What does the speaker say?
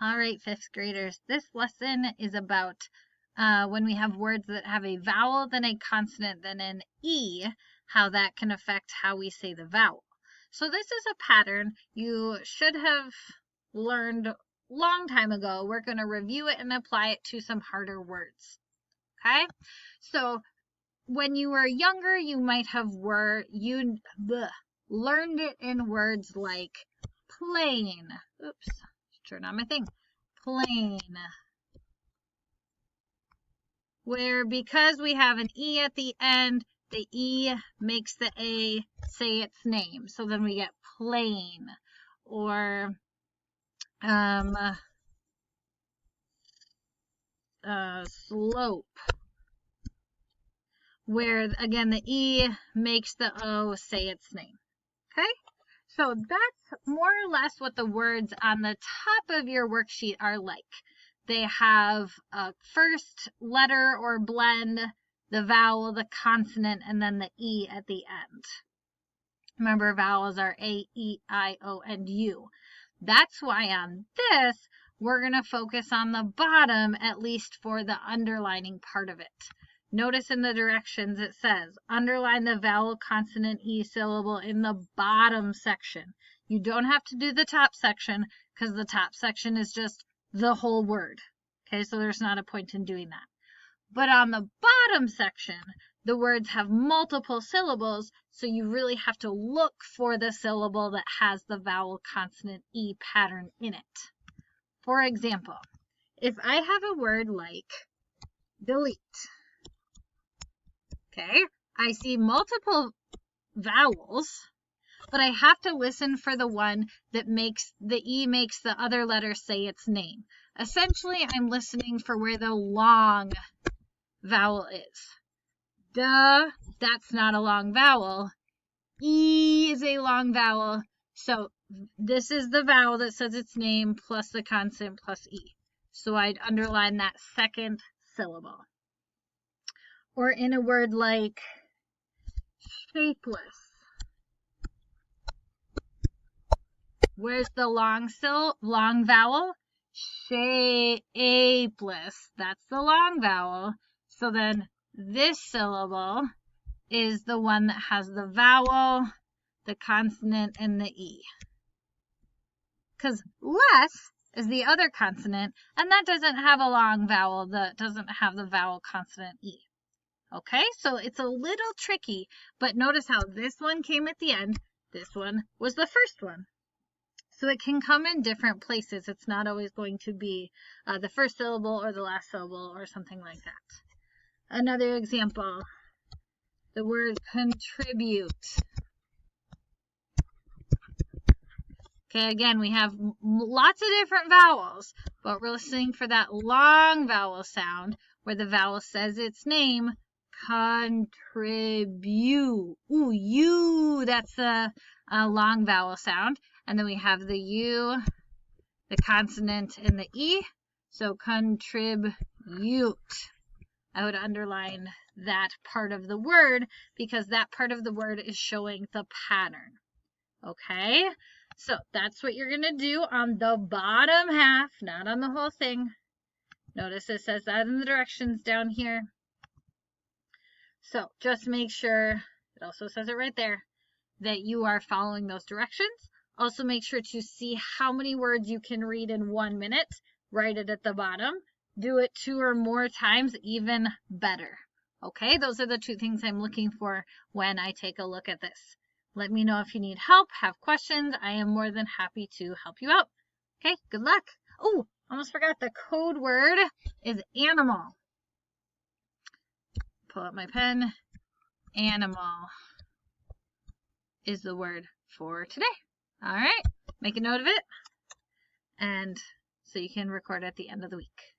All right, fifth graders, this lesson is about when we have words that have a vowel, then a consonant, then an E, how that can affect how we say the vowel. So this is a pattern you should have learned long time ago. We're going to review it and apply it to some harder words. Okay? So when you were younger, you might have learned it in words like plain. Oops. Turn on my thing. Plain. Where because we have an E at the end, the E makes the A say its name. So then we get plain. Or slope. Where again the E makes the O say its name. Okay? So that's more or less what the words on the top of your worksheet are like. They have a first letter or blend, the vowel, the consonant, and then the E at the end. Remember, vowels are A, E, I, O, and U. That's why on this, we're going to focus on the bottom, at least for the underlining part of it. Notice in the directions it says, underline the vowel consonant E syllable in the bottom section. You don't have to do the top section because the top section is just the whole word. Okay, so there's not a point in doing that. But on the bottom section, the words have multiple syllables, so you really have to look for the syllable that has the vowel consonant E pattern in it. For example, if I have a word like delete, okay, I see multiple vowels, but I have to listen for the one that makes the E makes the other letter say its name. Essentially, I'm listening for where the long vowel is. Duh, that's not a long vowel. E is a long vowel, so this is the vowel that says its name plus the consonant plus E. So I'd underline that second syllable. Or in a word like shapeless. Where's the long vowel? Shapeless. That's the long vowel. So then this syllable is the one that has the vowel, the consonant, and the E. Because less is the other consonant, and that doesn't have a long vowel, that doesn't have the vowel consonant E. Okay, so it's a little tricky, but notice how this one came at the end. This one was the first one. So it can come in different places. It's not always going to be the first syllable or the last syllable or something like that. Another example, the word contribute. Okay, again, we have lots of different vowels, but we're listening for that long vowel sound where the vowel says its name. Contribute. Ooh, U, that's a long vowel sound. And then we have the U, the consonant, and the E. So contribute. I would underline that part of the word because that part of the word is showing the pattern. Okay? So that's what you're going to do on the bottom half, not on the whole thing. Notice it says that in the directions down here. So just make sure, it also says it right there, that you are following those directions. Also make sure to see how many words you can read in 1 minute. Write it at the bottom. Do it 2 or more times, even better. Okay, those are the 2 things I'm looking for when I take a look at this. Let me know if you need help, have questions. I am more than happy to help you out. Okay, good luck. Oh, almost forgot the code word is animal. Pull out my pen. Animal is the word for today. All right, make a note of it, and so you can record at the end of the week.